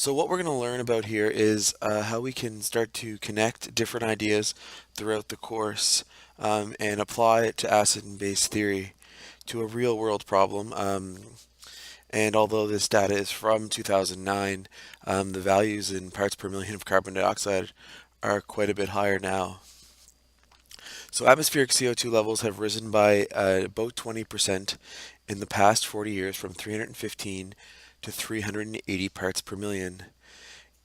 So what we're going to learn about here is how we can start to connect different ideas throughout the course and apply it to acid and base theory to a real world problem. And although this data is from 2009, the values in parts per million of carbon dioxide are quite a bit higher now. So atmospheric CO2 levels have risen by about 20% in the past 40 years, from 315 to 380 parts per million.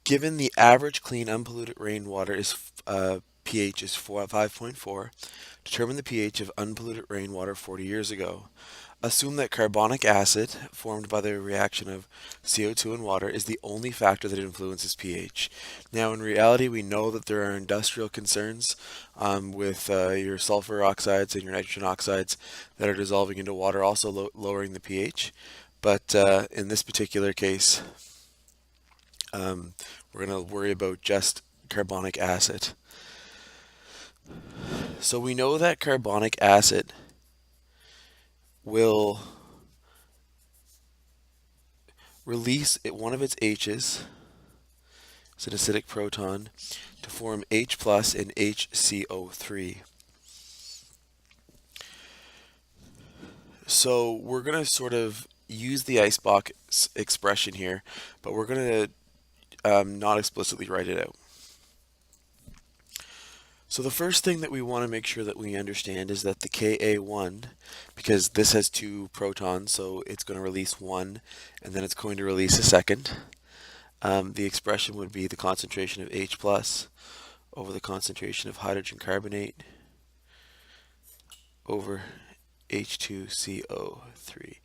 Given the average clean unpolluted rainwater is pH is 5.4, determine the pH of unpolluted rainwater 40 years ago. Assume that carbonic acid, formed by the reaction of CO2 and water, is the only factor that influences pH. Now, in reality, we know that there are industrial concerns with your sulfur oxides and your nitrogen oxides that are dissolving into water, also lowering the pH. But in this particular case, we're going to worry about just carbonic acid. So we know that carbonic acid will release one of its H's, it's an acidic proton, to form H plus and HCO3. So we're going to sort of use the icebox expression here, but we're going to not explicitly write it out. So the first thing that we want to make sure that we understand is that the Ka1, because this has two protons, so it's going to release one, and then it's going to release a second. The expression would be the concentration of H plus over the concentration of hydrogen carbonate over H2CO3.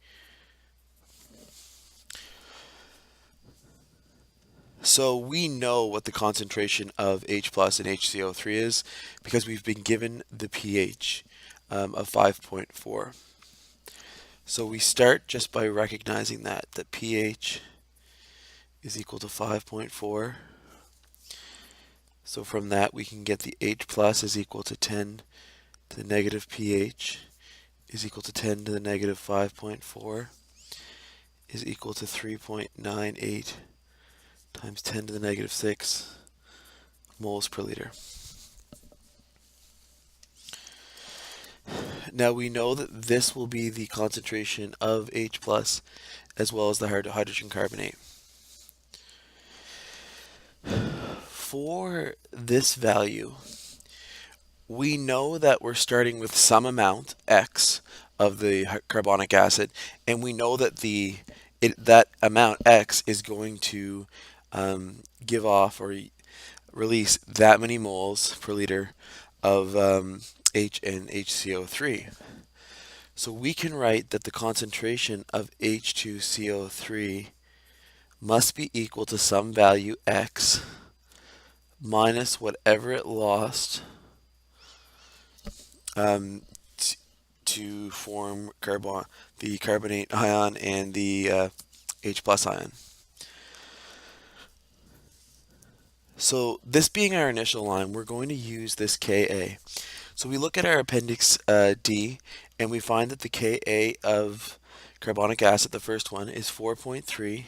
So we know what the concentration of H plus and HCO3 is because we've been given the pH of 5.4. So we start just by recognizing that pH is equal to 5.4. So from that we can get the H plus is equal to 10 to the negative pH is equal to 10 to the negative 5.4 is equal to 3.98 times 10 to the negative 6 moles per liter. Now we know that this will be the concentration of H plus as well as the hydrogen carbonate. For this value, we know that we're starting with some amount, X, of the carbonic acid, and we know that that amount, X, is going to give off or release that many moles per liter of H and HCO3. So we can write that the concentration of H2CO3 must be equal to some value X minus whatever it lost to form the carbonate ion and the H plus ion. So this being our initial line, we're going to use this Ka. So we look at our appendix D and we find that the Ka of carbonic acid, the first one, is 4.3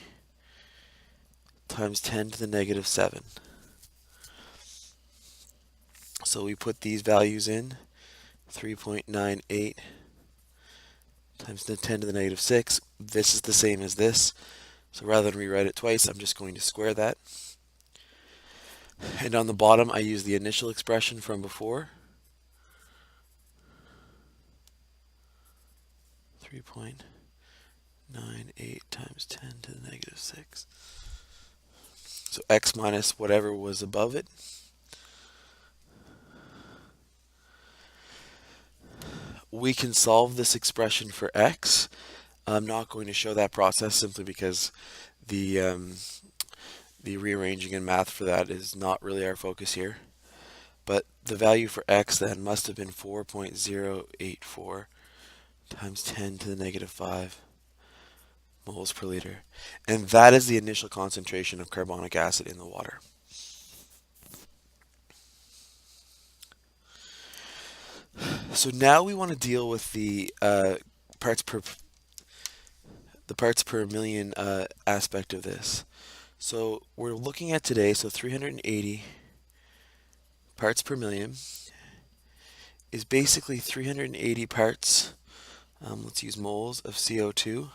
times 10 to the negative 7. So we put these values in, 3.98 times 10 to the negative 6. This is the same as this. So rather than rewrite it twice, I'm just going to square that. And on the bottom, I use the initial expression from before. 3.98 times 10 to the negative 6. So X minus whatever was above it. We can solve this expression for X. I'm not going to show that process simply because the rearranging in math for that is not really our focus here. But the value for X then must have been 4.084 times 10 to the negative 5 moles per liter. And that is the initial concentration of carbonic acid in the water. So now we want to deal with the parts per million aspect of this. So we're looking at today, so 380 parts per million is basically 380 parts, let's use moles of CO2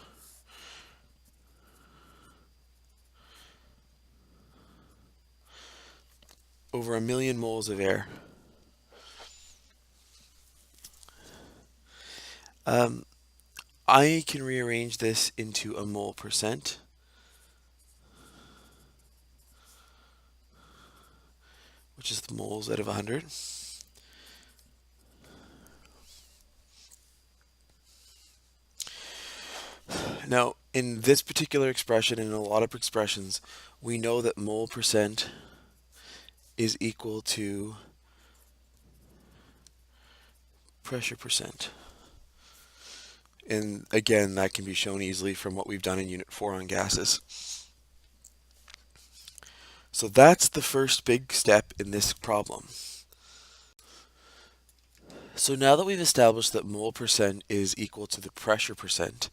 over a million moles of air. I can rearrange this into a mole percent, which is the moles out of 100. Now, in this particular expression and in a lot of expressions, we know that mole percent is equal to pressure percent. And again, that can be shown easily from what we've done in Unit 4 on gases. So that's the first big step in this problem. So now that we've established that mole percent is equal to the pressure percent,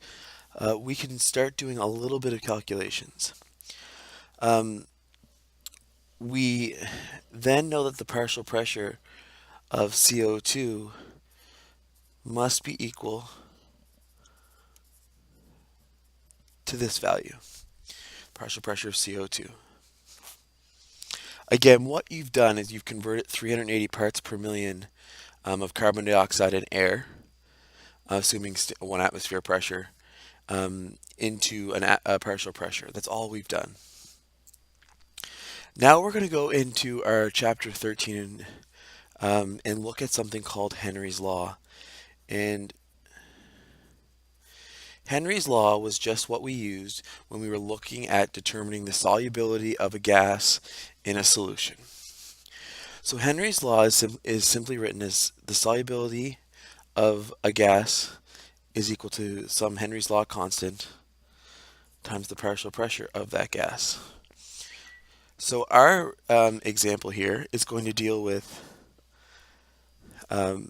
we can start doing a little bit of calculations. We then know that the partial pressure of CO2 must be equal to this value, partial pressure of CO2. Again, what you've done is you've converted 380 parts per million of carbon dioxide and air, assuming 1 atmosphere pressure, into a partial pressure. That's all we've done. Now we're going to go into our chapter 13 and look at something called Henry's Law. And Henry's Law was just what we used when we were looking at determining the solubility of a gas in a solution. So Henry's Law is simply written as the solubility of a gas is equal to some Henry's Law constant times the partial pressure of that gas. So our example here is going to deal with the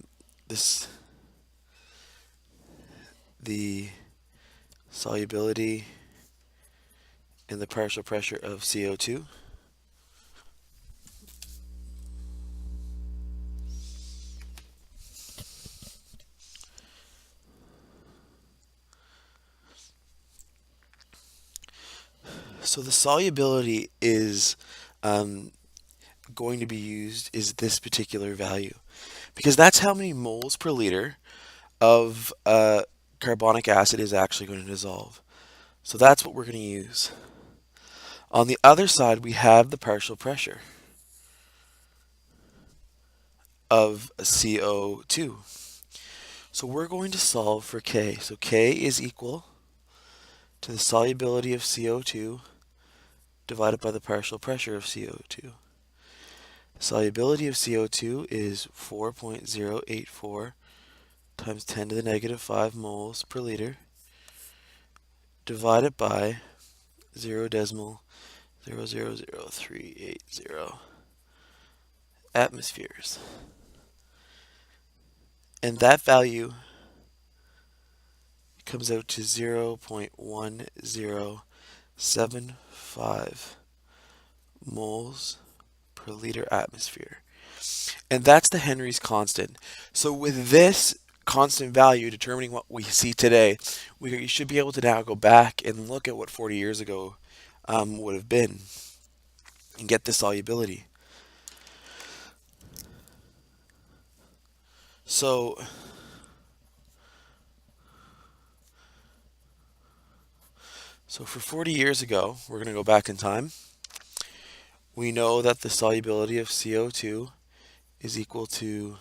solubility and the partial pressure of CO2. So the solubility is going to be used is this particular value, because that's how many moles per liter of carbonic acid is actually going to dissolve. So that's what we're going to use. On the other side, we have the partial pressure of CO2. So we're going to solve for K. So K is equal to the solubility of CO2 divided by the partial pressure of CO2. Solubility of CO2 is 4.084 times 10 to the negative 5 moles per liter divided by 0.000380 atmospheres. And that value comes out to 0.1075 moles per liter atmosphere. And that's the Henry's constant. So with this constant value determining what we see today, we should be able to now go back and look at what 40 years ago would have been and get the solubility. So for 40 years ago, we're going to go back in time. We know that the solubility of CO2 is equal to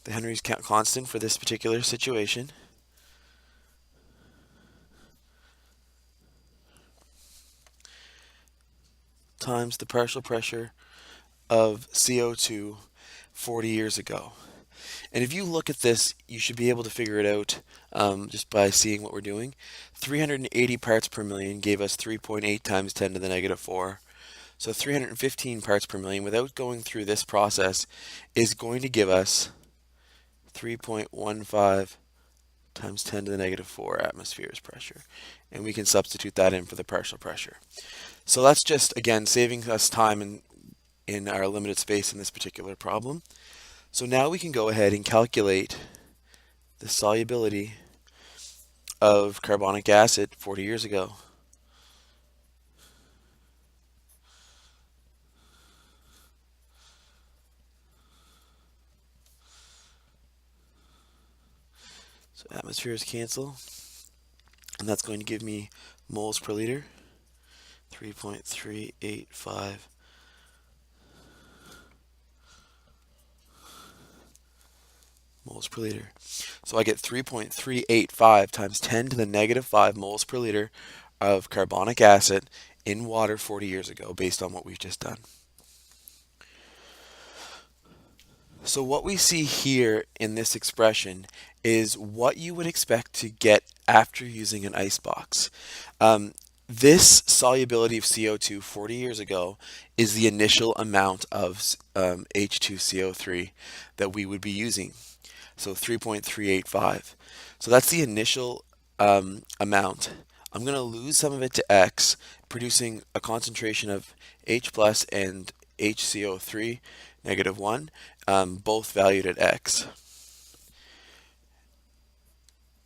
the Henry's constant for this particular situation times the partial pressure of CO2 40 years ago. And if you look at this, you should be able to figure it out just by seeing what we're doing. 380 parts per million gave us 3.8 times 10 to the negative 4. So 315 parts per million, without going through this process, is going to give us 3.15 times 10 to the negative 4 atmospheres pressure. And we can substitute that in for the partial pressure. So that's just, again, saving us time in our limited space in this particular problem. So now we can go ahead and calculate the solubility of carbonic acid 40 years ago. So atmospheres cancel, and that's going to give me moles per liter, 3.385 moles per liter. So I get 3.385 times 10 to the negative 5 moles per liter of carbonic acid in water 40 years ago, based on what we've just done. So what we see here in this expression is what you would expect to get after using an ice box. This solubility of CO2 40 years ago is the initial amount of H2CO3 that we would be using. So 3.385. So that's the initial amount. I'm going to lose some of it to X, producing a concentration of H plus and HCO3 negative 1, both valued at X.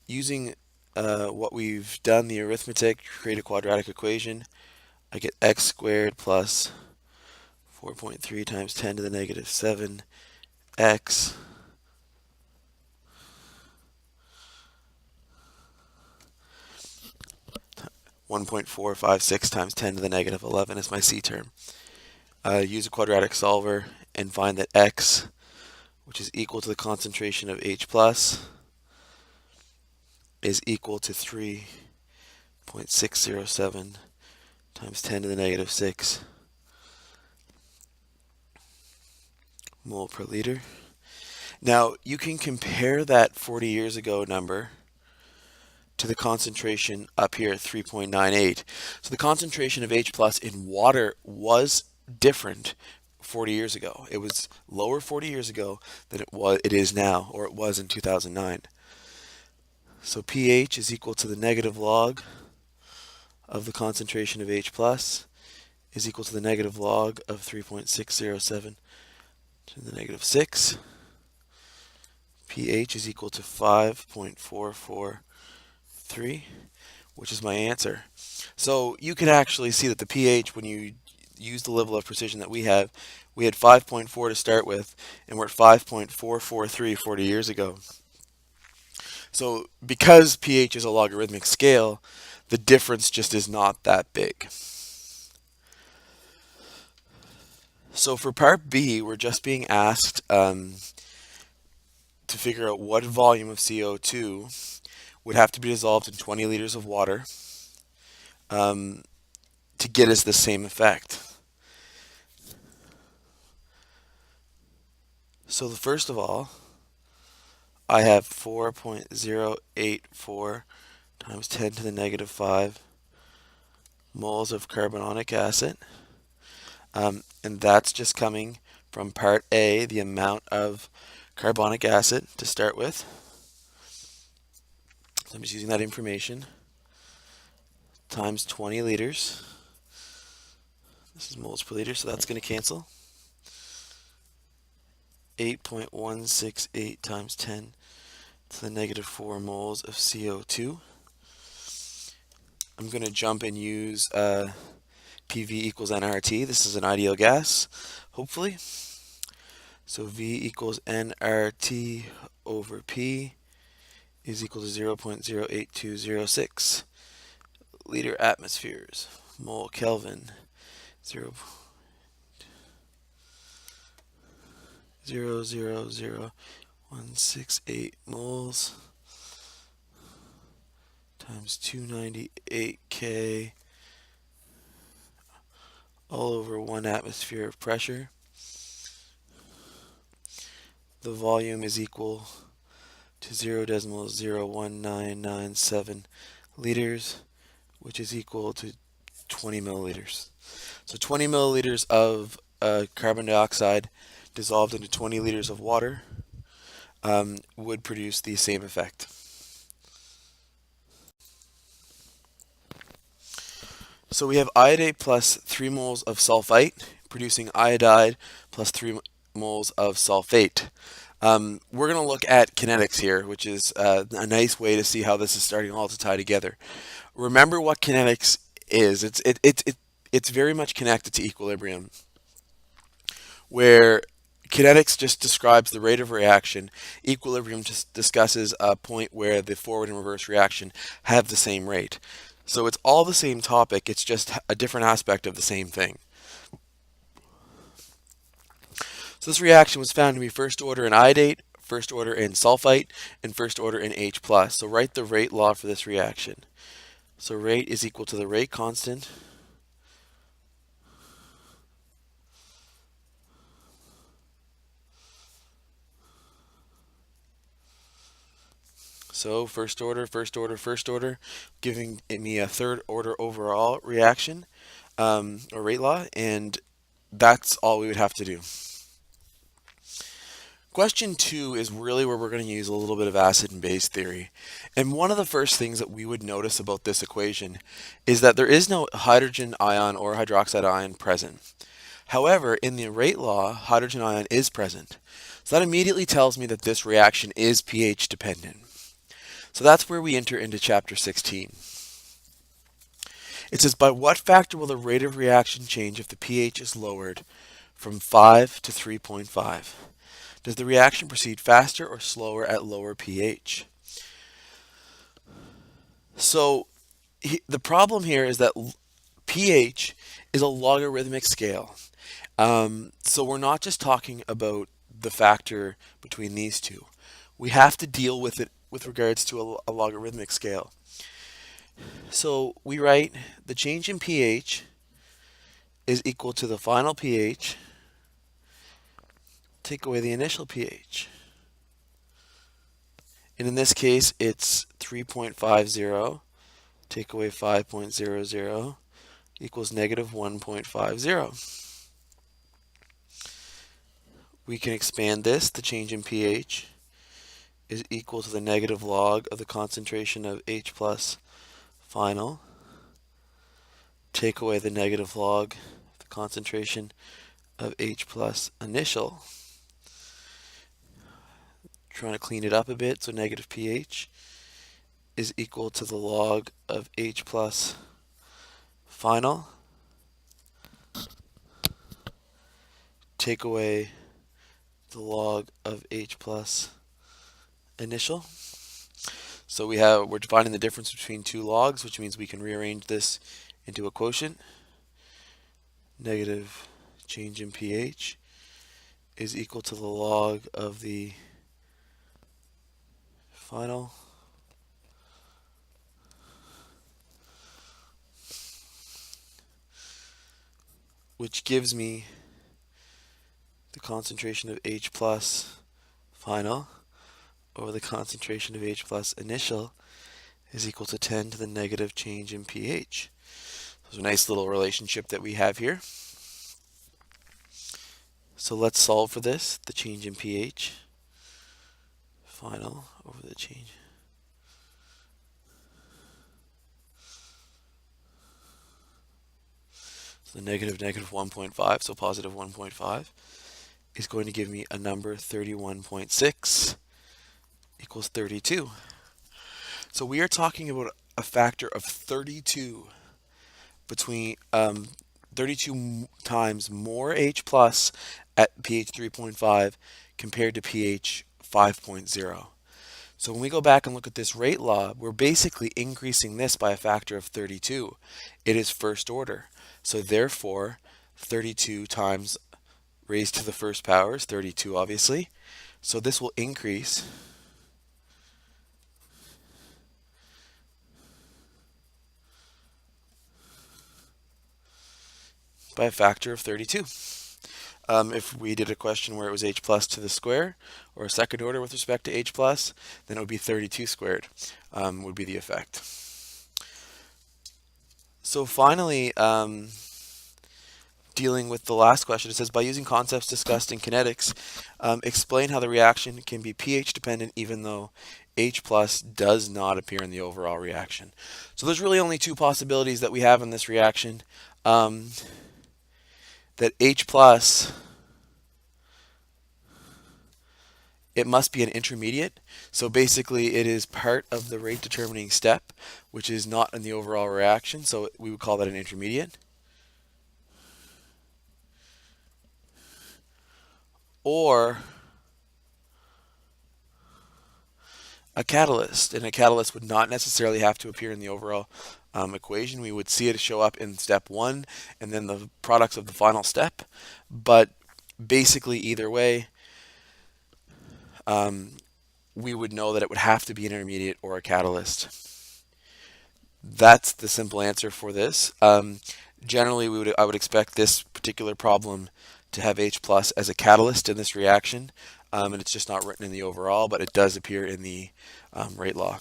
Using what we've done, the arithmetic, create a quadratic equation, I get X squared plus 4.3 times 10 to the negative 7 X 1.456 times 10 to the negative 11 is my C term. Use a quadratic solver and find that X, which is equal to the concentration of H plus, is equal to 3.607 times 10 to the negative 6 mole per liter. Now, you can compare that 40 years ago number to the concentration up here at 3.98. So the concentration of H plus in water was different 40 years ago. It was lower 40 years ago than it is now, or it was in 2009. So pH is equal to the negative log of the concentration of H plus is equal to the negative log of 3.607 to the negative 6. pH is equal to 5.443, which is my answer. So you can actually see that the pH, when you use the level of precision that we had 5.4 to start with, and we're at 5.443 40 years ago. So because pH is a logarithmic scale, the difference just is not that big. So for part B, we're just being asked to figure out what volume of CO2 would have to be dissolved in 20 liters of water to get us the same effect. So first of all, I have 4.084 times 10 to the negative 5 moles of carbonic acid. And that's just coming from part A, the amount of carbonic acid to start with. So I'm just using that information times 20 liters. This is moles per liter, so that's going to cancel. 8.168 times 10 to the negative 4 moles of CO2. I'm going to jump and use PV equals nRT. This is an ideal gas, hopefully. So V equals nRT over P is equal to 0.08206 liter atmospheres, mole Kelvin, 0.000168 moles times 298 K all over 1 atmosphere of pressure. The volume is equal to 0.01997 liters, which is equal to 20 milliliters. So 20 milliliters of carbon dioxide dissolved into 20 liters of water would produce the same effect. So we have iodate plus 3 moles of sulfite producing iodide plus 3 moles of sulfate. We're going to look at kinetics here, which is a nice way to see how this is starting all to tie together. Remember what kinetics is. It's very much connected to equilibrium, where kinetics just describes the rate of reaction. Equilibrium just discusses a point where the forward and reverse reaction have the same rate. So it's all the same topic, it's just a different aspect of the same thing. So this reaction was found to be first order in iodate, first order in sulfite, and first order in H+. So write the rate law for this reaction. So rate is equal to the rate constant So first order, first order, first order, giving me a third order overall reaction, or rate law, and that's all we would have to do. Question 2 is really where we're going to use a little bit of acid and base theory. And one of the first things that we would notice about this equation is that there is no hydrogen ion or hydroxide ion present. However, in the rate law, hydrogen ion is present. So that immediately tells me that this reaction is pH dependent. So that's where we enter into chapter 16. It says, by what factor will the rate of reaction change if the pH is lowered from 5 to 3.5? Does the reaction proceed faster or slower at lower pH? So the problem here is that pH is a logarithmic scale. So we're not just talking about the factor between these two. We have to deal with it with regards to a logarithmic scale. So we write the change in pH is equal to the final pH, take away the initial pH. And in this case, it's 3.50, take away 5.00, equals negative 1.50. We can expand this. The change in pH is equal to the negative log of the concentration of H plus final, take away the negative log of the concentration of H plus initial. Trying to clean it up a bit, so negative pH is equal to the log of H plus final, take away the log of H plus initial. So we're defining the difference between two logs, which means we can rearrange this into a quotient. Negative change in pH is equal to the log of the final which gives me the concentration of H plus final over the concentration of H plus initial is equal to 10 to the negative change in pH. So a nice little relationship that we have here. So let's solve for this, the change in pH final over the change. So the negative 1.5, so positive 1.5, is going to give me a number 31.6 equals 32. So we are talking about a factor of 32 between 32 times more H plus at pH 3.5 compared to pH 5.0. So when we go back and look at this rate law, we're basically increasing this by a factor of 32. It is first order. So therefore, 32 times raised to the first power is 32, obviously. So this will increase by a factor of 32. If we did a question where it was H plus to the square, or a second order with respect to H plus, then it would be 32 squared, would be the effect. So finally, dealing with the last question, it says, by using concepts discussed in kinetics, explain how the reaction can be pH dependent even though H plus does not appear in the overall reaction. So there's really only two possibilities that we have in this reaction. That H plus, it must be an intermediate. So basically it is part of the rate determining step, which is not in the overall reaction. So we would call that an intermediate. Or a catalyst, and a catalyst would not necessarily have to appear in the overall equation. We would see it show up in step one and then the products of the final step, but basically either way, we would know that it would have to be an intermediate or a catalyst. That's the simple answer for this. Generally, I would expect this particular problem to have H plus as a catalyst in this reaction, and it's just not written in the overall, but it does appear in the rate law.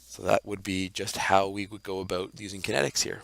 So that would be just how we would go about using kinetics here.